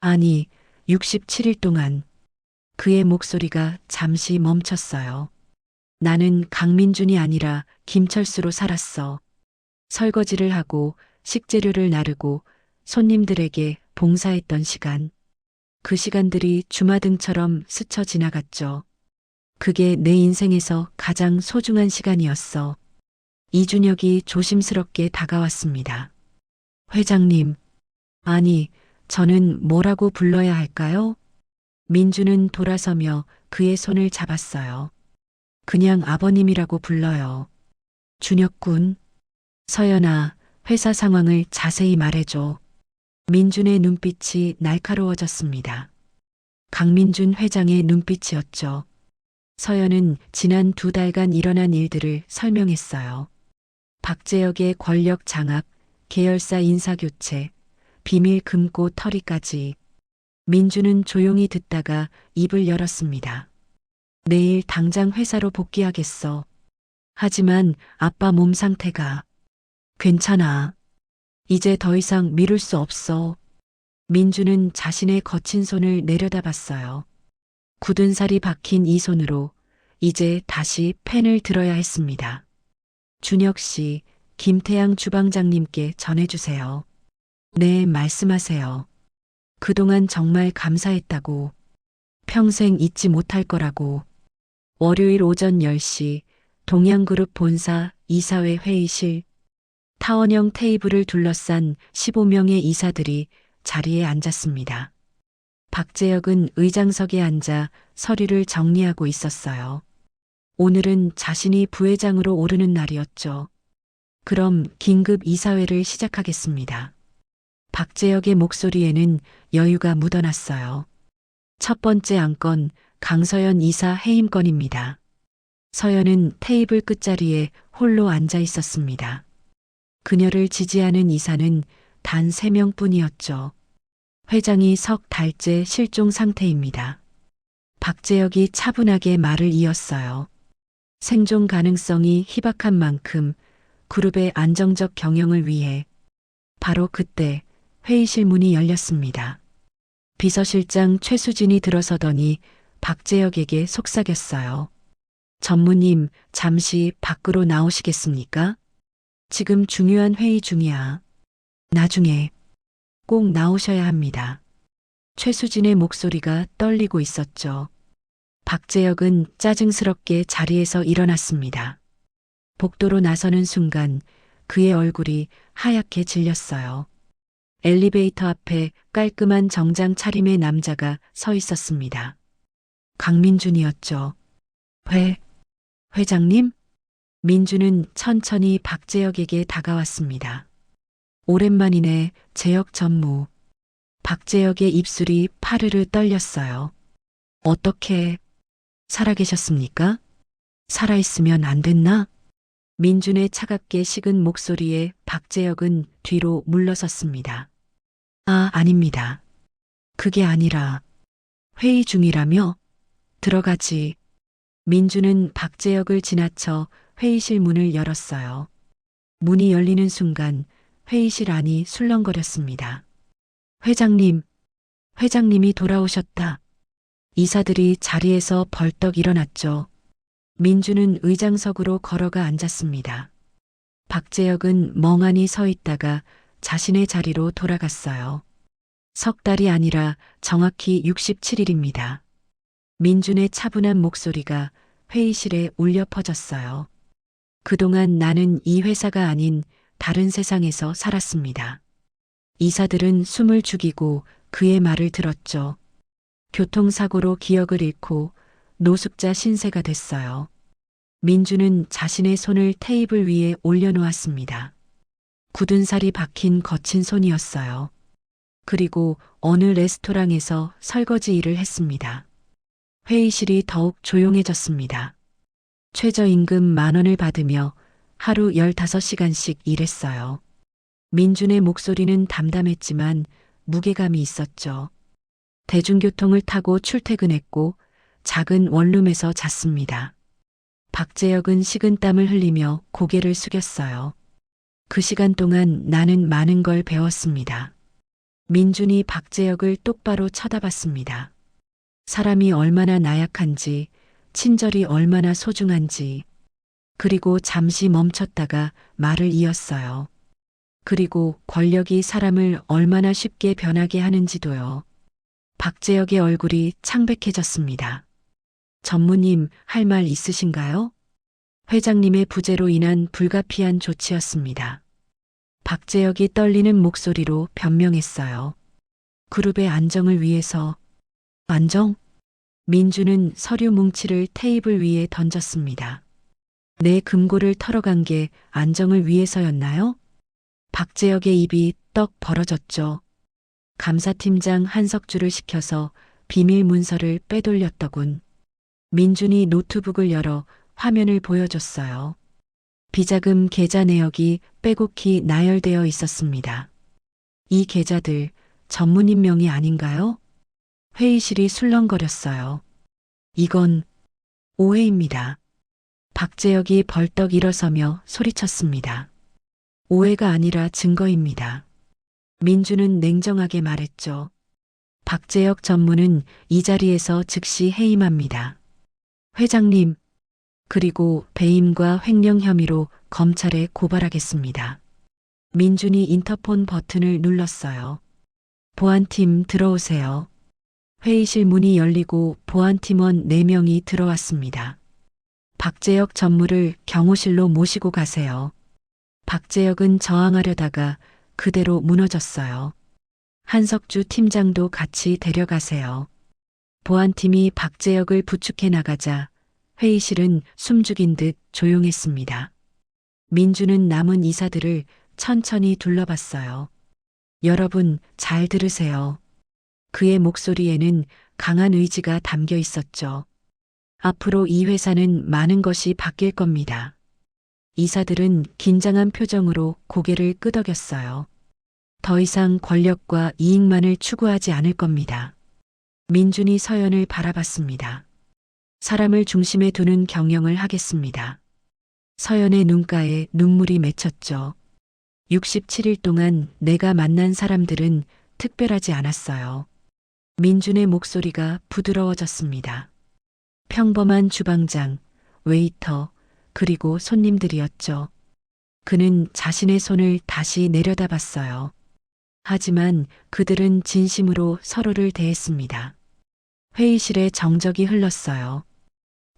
아니 67일 동안 그의 목소리가 잠시 멈췄어요. 나는 강민준이 아니라 김철수로 살았어. 설거지를 하고 식재료를 나르고 손님들에게 봉사했던 시간. 그 시간들이 주마등처럼 스쳐 지나갔죠. 그게 내 인생에서 가장 소중한 시간이었어. 이준혁이 조심스럽게 다가왔습니다. 회장님, 아니, 저는 뭐라고 불러야 할까요? 민주는 돌아서며 그의 손을 잡았어요. 그냥 아버님이라고 불러요. 준혁 군, 서연아, 회사 상황을 자세히 말해줘. 민준의 눈빛이 날카로워졌습니다. 강민준 회장의 눈빛이었죠. 서연은 지난 2달간 일어난 일들을 설명했어요. 박재혁의 권력 장악, 계열사 인사교체, 비밀 금고 털이까지. 민주는 조용히 듣다가 입을 열었습니다. 내일 당장 회사로 복귀하겠어. 하지만 아빠 몸 상태가 괜찮아. 이제 더 이상 미룰 수 없어. 민주는 자신의 거친 손을 내려다봤어요. 굳은 살이 박힌 이 손으로 이제 다시 펜을 들어야 했습니다. 준혁 씨, 김태양 주방장님께 전해주세요. 네, 말씀하세요. 그동안 정말 감사했다고. 평생 잊지 못할 거라고. 월요일 오전 10시 동양그룹 본사 이사회 회의실. 타원형 테이블을 둘러싼 15명의 이사들이 자리에 앉았습니다. 박재혁은 의장석에 앉아 서류를 정리하고 있었어요. 오늘은 자신이 부회장으로 오르는 날이었죠. 그럼 긴급 이사회를 시작하겠습니다. 박재혁의 목소리에는 여유가 묻어났어요. 첫 번째 안건, 강서연 이사 해임건입니다. 서연은 테이블 끝자리에 홀로 앉아 있었습니다. 그녀를 지지하는 이사는 단 3명뿐이었죠. 회장이 석 달째 실종 상태입니다. 박재혁이 차분하게 말을 이었어요. 생존 가능성이 희박한 만큼 그룹의 안정적 경영을 위해. 바로 그때 회의실 문이 열렸습니다. 비서실장 최수진이 들어서더니 박재혁에게 속삭였어요. 전무님, 잠시 밖으로 나오시겠습니까? 지금 중요한 회의 중이야. 나중에 꼭 나오셔야 합니다. 최수진의 목소리가 떨리고 있었죠. 박재혁은 짜증스럽게 자리에서 일어났습니다. 복도로 나서는 순간 그의 얼굴이 하얗게 질렸어요. 엘리베이터 앞에 깔끔한 정장 차림의 남자가 서 있었습니다. 강민준이었죠. 회장님? 민주는 천천히 박재혁에게 다가왔습니다. 오랜만이네, 재혁 전무. 박재혁의 입술이 파르르 떨렸어요. 어떻게 살아계셨습니까? 살아있으면 안 됐나? 민준의 차갑게 식은 목소리에 박재혁은 뒤로 물러섰습니다. 아닙니다. 그게 아니라 회의 중이라며? 들어가지. 민주는 박재혁을 지나쳐 회의실 문을 열었어요. 문이 열리는 순간 회의실 안이 술렁거렸습니다. 회장님이 돌아오셨다. 이사들이 자리에서 벌떡 일어났죠. 민주는 의장석으로 걸어가 앉았습니다. 박재혁은 멍하니 서 있다가 자신의 자리로 돌아갔어요. 석 달이 아니라 정확히 67일입니다. 민준의 차분한 목소리가 회의실에 울려 퍼졌어요. 그동안 나는 이 회사가 아닌 다른 세상에서 살았습니다. 이사들은 숨을 죽이고 그의 말을 들었죠. 교통사고로 기억을 잃고 노숙자 신세가 됐어요. 민주는 자신의 손을 테이블 위에 올려놓았습니다. 굳은 살이 박힌 거친 손이었어요. 그리고 어느 레스토랑에서 설거지 일을 했습니다. 회의실이 더욱 조용해졌습니다. 최저임금 10,000원을 받으며 하루 15시간씩 일했어요. 민준의 목소리는 담담했지만 무게감이 있었죠. 대중교통을 타고 출퇴근했고 작은 원룸에서 잤습니다. 박재혁은 식은땀을 흘리며 고개를 숙였어요. 그 시간 동안 나는 많은 걸 배웠습니다. 민준이 박재혁을 똑바로 쳐다봤습니다. 사람이 얼마나 나약한지, 친절이 얼마나 소중한지. 그리고 잠시 멈췄다가 말을 이었어요. 그리고 권력이 사람을 얼마나 쉽게 변하게 하는지도요. 박재혁의 얼굴이 창백해졌습니다. 전무님, 할 말 있으신가요? 회장님의 부재로 인한 불가피한 조치였습니다. 박재혁이 떨리는 목소리로 변명했어요. 그룹의 안정을 위해서. 안정? 민주는 서류 뭉치를 테이블 위에 던졌습니다. 내 금고를 털어간 게 안정을 위해서였나요? 박재혁의 입이 떡 벌어졌죠. 감사팀장 한석주를 시켜서 비밀 문서를 빼돌렸더군. 민준이 노트북을 열어 화면을 보여줬어요. 비자금 계좌 내역이 빼곡히 나열되어 있었습니다. 이 계좌들 전문인 명의 아닌가요? 회의실이 술렁거렸어요. 이건 오해입니다. 박재혁이 벌떡 일어서며 소리쳤습니다. 오해가 아니라 증거입니다. 민주는 냉정하게 말했죠. 박재혁 전무는 이 자리에서 즉시 해임합니다. 회장님, 그리고 배임과 횡령 혐의로 검찰에 고발하겠습니다. 민준이 인터폰 버튼을 눌렀어요. 보안팀 들어오세요. 회의실 문이 열리고 보안팀원 4명이 들어왔습니다. 박재혁 전무를 경호실로 모시고 가세요. 박재혁은 저항하려다가 그대로 무너졌어요. 한석주 팀장도 같이 데려가세요. 보안팀이 박재혁을 부축해 나가자 회의실은 숨죽인 듯 조용했습니다. 민주는 남은 이사들을 천천히 둘러봤어요. 여러분, 잘 들으세요. 그의 목소리에는 강한 의지가 담겨 있었죠. 앞으로 이 회사는 많은 것이 바뀔 겁니다. 이사들은 긴장한 표정으로 고개를 끄덕였어요. 더 이상 권력과 이익만을 추구하지 않을 겁니다. 민준이 서연을 바라봤습니다. 사람을 중심에 두는 경영을 하겠습니다. 서연의 눈가에 눈물이 맺혔죠. 67일 동안 내가 만난 사람들은 특별하지 않았어요. 민준의 목소리가 부드러워졌습니다. 평범한 주방장, 웨이터, 그리고 손님들이었죠. 그는 자신의 손을 다시 내려다봤어요. 하지만 그들은 진심으로 서로를 대했습니다. 회의실에 정적이 흘렀어요.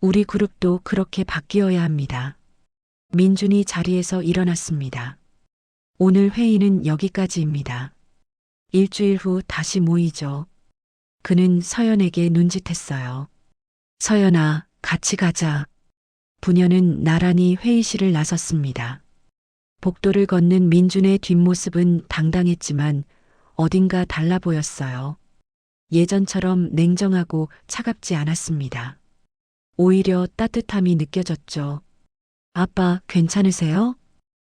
우리 그룹도 그렇게 바뀌어야 합니다. 민준이 자리에서 일어났습니다. 오늘 회의는 여기까지입니다. 일주일 후 다시 모이죠. 그는 서연에게 눈짓했어요. 서연아, 같이 가자. 부녀는 나란히 회의실을 나섰습니다. 복도를 걷는 민준의 뒷모습은 당당했지만 어딘가 달라 보였어요. 예전처럼 냉정하고 차갑지 않았습니다. 오히려 따뜻함이 느껴졌죠. 아빠, 괜찮으세요?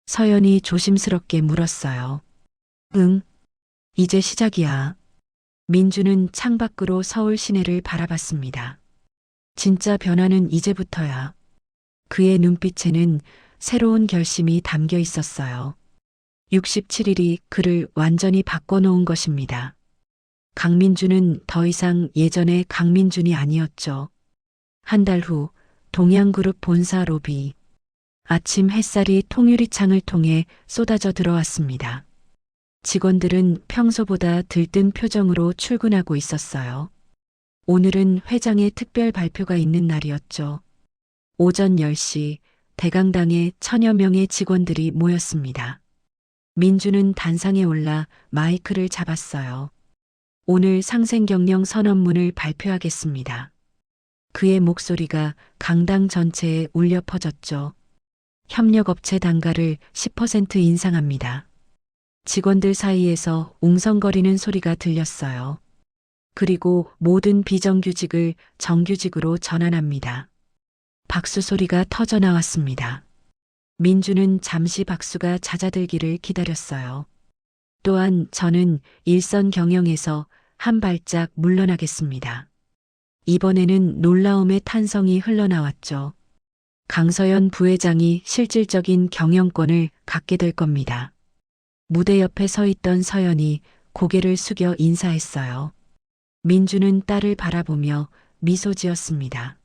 서연이 조심스럽게 물었어요. 응, 이제 시작이야. 민주는 창밖으로 서울 시내를 바라봤습니다. 진짜 변화는 이제부터야. 그의 눈빛에는 새로운 결심이 담겨 있었어요. 67일이 그를 완전히 바꿔놓은 것입니다. 강민준은 더 이상 예전의 강민준이 아니었죠. 한 달 후 동양그룹 본사 로비. 아침 햇살이 통유리창을 통해 쏟아져 들어왔습니다. 직원들은 평소보다 들뜬 표정으로 출근하고 있었어요. 오늘은 회장의 특별 발표가 있는 날이었죠. 오전 10시 대강당에 1000여 명의 직원들이 모였습니다. 민주는 단상에 올라 마이크를 잡았어요. 오늘 상생경영 선언문을 발표하겠습니다. 그의 목소리가 강당 전체에 울려 퍼졌죠. 협력업체 단가를 10% 인상합니다. 직원들 사이에서 웅성거리는 소리가 들렸어요. 그리고 모든 비정규직을 정규직으로 전환합니다. 박수 소리가 터져 나왔습니다. 민주는 잠시 박수가 잦아들기를 기다렸어요. 또한 저는 일선 경영에서 한 발짝 물러나겠습니다. 이번에는 놀라움의 탄성이 흘러나왔죠. 강서연 부회장이 실질적인 경영권을 갖게 될 겁니다. 무대 옆에 서 있던 서연이 고개를 숙여 인사했어요. 민주는 딸을 바라보며 미소 지었습니다.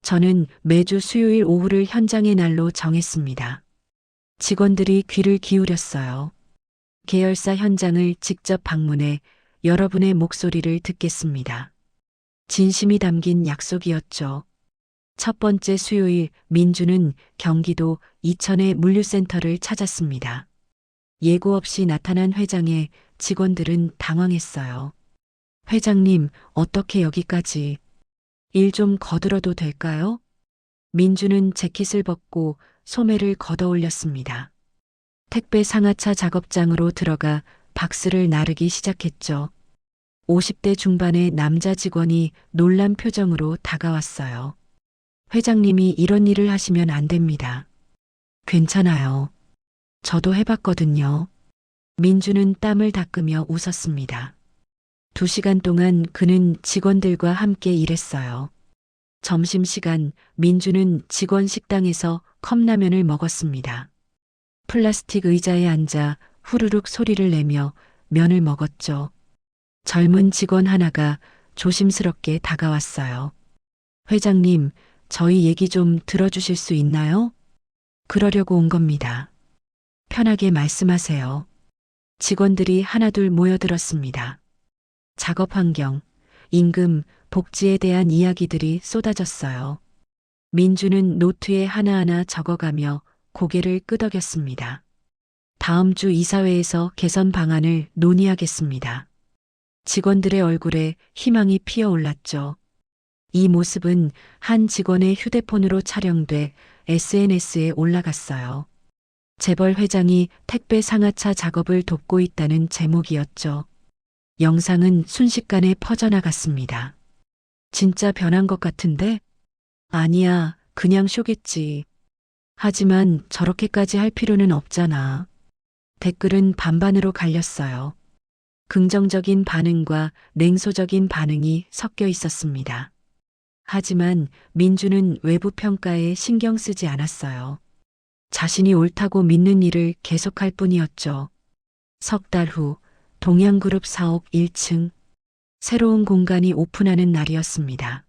저는 매주 수요일 오후를 현장의 날로 정했습니다. 직원들이 귀를 기울였어요. 계열사 현장을 직접 방문해 여러분의 목소리를 듣겠습니다. 진심이 담긴 약속이었죠. 첫 번째 수요일 민주는 경기도 이천의 물류센터를 찾았습니다. 예고 없이 나타난 회장에 직원들은 당황했어요. 회장님, 어떻게 여기까지? 일 좀 거들어도 될까요? 민주는 재킷을 벗고 소매를 걷어 올렸습니다. 택배 상하차 작업장으로 들어가 박스를 나르기 시작했죠. 50대 중반의 남자 직원이 놀란 표정으로 다가왔어요. 회장님이 이런 일을 하시면 안 됩니다. 괜찮아요. 저도 해봤거든요. 민주는 땀을 닦으며 웃었습니다. 2시간 동안 그는 직원들과 함께 일했어요. 점심시간 민주는 직원 식당에서 컵라면을 먹었습니다. 플라스틱 의자에 앉아 후루룩 소리를 내며 면을 먹었죠. 젊은 직원 하나가 조심스럽게 다가왔어요. 회장님, 저희 얘기 좀 들어주실 수 있나요? 그러려고 온 겁니다. 편하게 말씀하세요. 직원들이 하나둘 모여들었습니다. 작업 환경, 임금, 복지에 대한 이야기들이 쏟아졌어요. 민주는 노트에 하나하나 적어가며 고개를 끄덕였습니다. 다음 주 이사회에서 개선 방안을 논의하겠습니다. 직원들의 얼굴에 희망이 피어올랐죠. 이 모습은 한 직원의 휴대폰으로 촬영돼 SNS에 올라갔어요. 재벌 회장이 택배 상하차 작업을 돕고 있다는 제목이었죠. 영상은 순식간에 퍼져나갔습니다. 진짜 변한 것 같은데? 아니야, 그냥 쇼겠지. 하지만 저렇게까지 할 필요는 없잖아. 댓글은 반반으로 갈렸어요. 긍정적인 반응과 냉소적인 반응이 섞여 있었습니다. 하지만 민주는 외부 평가에 신경 쓰지 않았어요. 자신이 옳다고 믿는 일을 계속할 뿐이었죠. 석 달 후 동양그룹 사옥 1층 새로운 공간이 오픈하는 날이었습니다.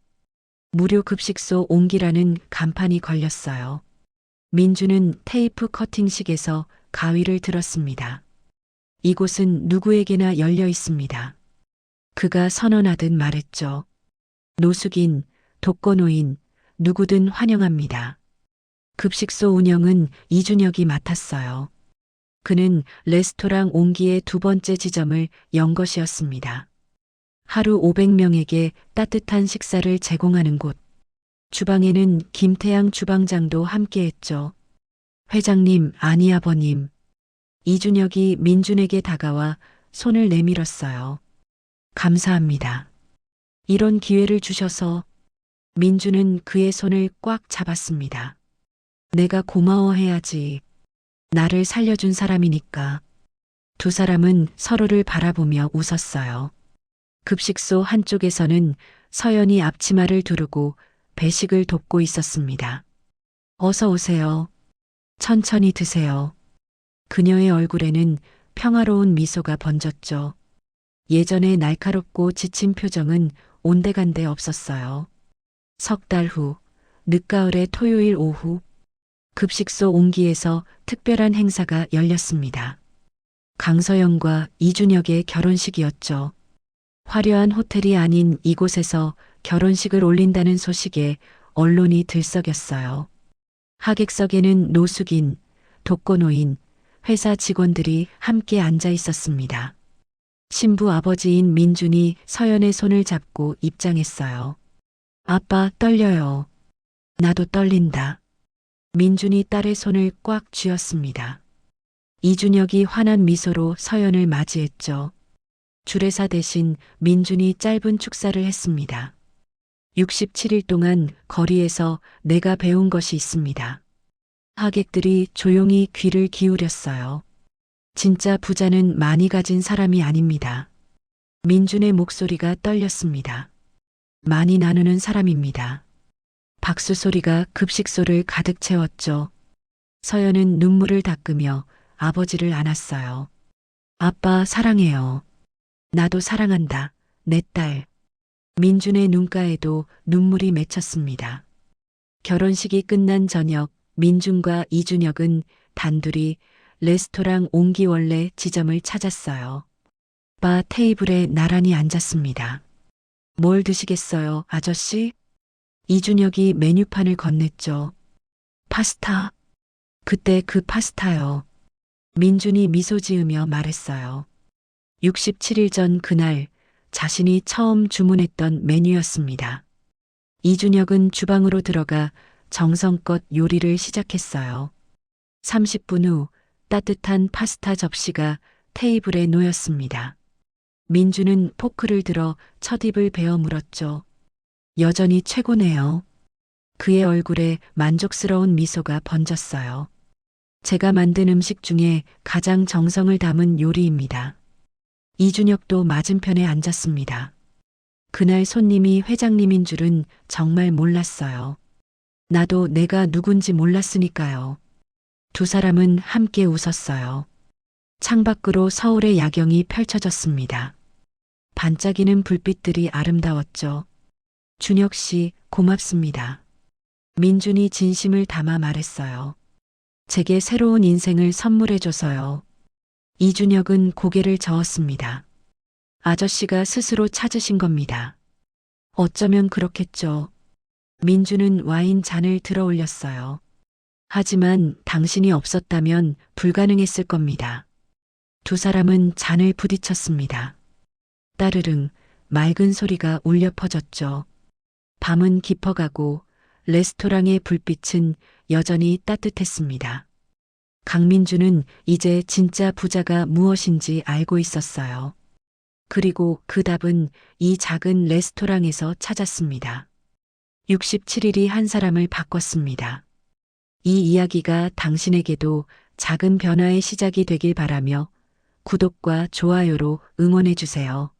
무료 급식소 옹기라는 간판이 걸렸어요. 민주는 테이프 커팅식에서 가위를 들었습니다. 이곳은 누구에게나 열려 있습니다. 그가 선언하듯 말했죠. 노숙인, 독거노인, 누구든 환영합니다. 급식소 운영은 이준혁이 맡았어요. 그는 레스토랑 옹기의 두 번째 지점을 연 것이었습니다. 하루 500명에게 따뜻한 식사를 제공하는 곳. 주방에는 김태양 주방장도 함께했죠. 회장님, 아니 아버님. 이준혁이 민준에게 다가와 손을 내밀었어요. 감사합니다. 이런 기회를 주셔서 민준은 그의 손을 꽉 잡았습니다. 내가 고마워해야지. 나를 살려준 사람이니까. 두 사람은 서로를 바라보며 웃었어요. 급식소 한쪽에서는 서연이 앞치마를 두르고 배식을 돕고 있었습니다. 어서 오세요. 천천히 드세요. 그녀의 얼굴에는 평화로운 미소가 번졌죠. 예전의 날카롭고 지친 표정은 온데간데 없었어요. 석 달 후, 늦가을의 토요일 오후, 급식소 옹기에서 특별한 행사가 열렸습니다. 강서영과 이준혁의 결혼식이었죠. 화려한 호텔이 아닌 이곳에서 결혼식을 올린다는 소식에 언론이 들썩였어요. 하객석에는 노숙인, 독거노인, 회사 직원들이 함께 앉아 있었습니다. 신부 아버지인 민준이 서연의 손을 잡고 입장했어요. 아빠 떨려요. 나도 떨린다. 민준이 딸의 손을 꽉 쥐었습니다. 이준혁이 환한 미소로 서연을 맞이했죠. 주례사 대신 민준이 짧은 축사를 했습니다. 67일 동안 거리에서 내가 배운 것이 있습니다. 하객들이 조용히 귀를 기울였어요. 진짜 부자는 많이 가진 사람이 아닙니다. 민준의 목소리가 떨렸습니다. 많이 나누는 사람입니다. 박수 소리가 급식소를 가득 채웠죠. 서연은 눈물을 닦으며 아버지를 안았어요. 아빠 사랑해요. 나도 사랑한다. 내 딸. 민준의 눈가에도 눈물이 맺혔습니다. 결혼식이 끝난 저녁 민준과 이준혁은 단둘이 레스토랑 옹기원래 지점을 찾았어요. 바 테이블에 나란히 앉았습니다. 뭘 드시겠어요, 아저씨? 이준혁이 메뉴판을 건넸죠. 파스타. 그때 그 파스타요. 민준이 미소 지으며 말했어요. 67일 전 그날 자신이 처음 주문했던 메뉴였습니다. 이준혁은 주방으로 들어가 정성껏 요리를 시작했어요. 30분 후 따뜻한 파스타 접시가 테이블에 놓였습니다. 민주는 포크를 들어 첫 입을 베어 물었죠. 여전히 최고네요. 그의 얼굴에 만족스러운 미소가 번졌어요. 제가 만든 음식 중에 가장 정성을 담은 요리입니다. 이준혁도 맞은편에 앉았습니다. 그날 손님이 회장님인 줄은 정말 몰랐어요. 나도 내가 누군지 몰랐으니까요. 두 사람은 함께 웃었어요. 창밖으로 서울의 야경이 펼쳐졌습니다. 반짝이는 불빛들이 아름다웠죠. 준혁 씨, 고맙습니다. 민준이 진심을 담아 말했어요. 제게 새로운 인생을 선물해줘서요. 이준혁은 고개를 저었습니다. 아저씨가 스스로 찾으신 겁니다. 어쩌면 그렇겠죠. 민주는 와인 잔을 들어 올렸어요. 하지만 당신이 없었다면 불가능했을 겁니다. 두 사람은 잔을 부딪혔습니다. 따르릉 맑은 소리가 울려 퍼졌죠. 밤은 깊어가고 레스토랑의 불빛은 여전히 따뜻했습니다. 강민주는 이제 진짜 부자가 무엇인지 알고 있었어요. 그리고 그 답은 이 작은 레스토랑에서 찾았습니다. 67일이 한 사람을 바꿨습니다. 이 이야기가 당신에게도 작은 변화의 시작이 되길 바라며 구독과 좋아요로 응원해 주세요.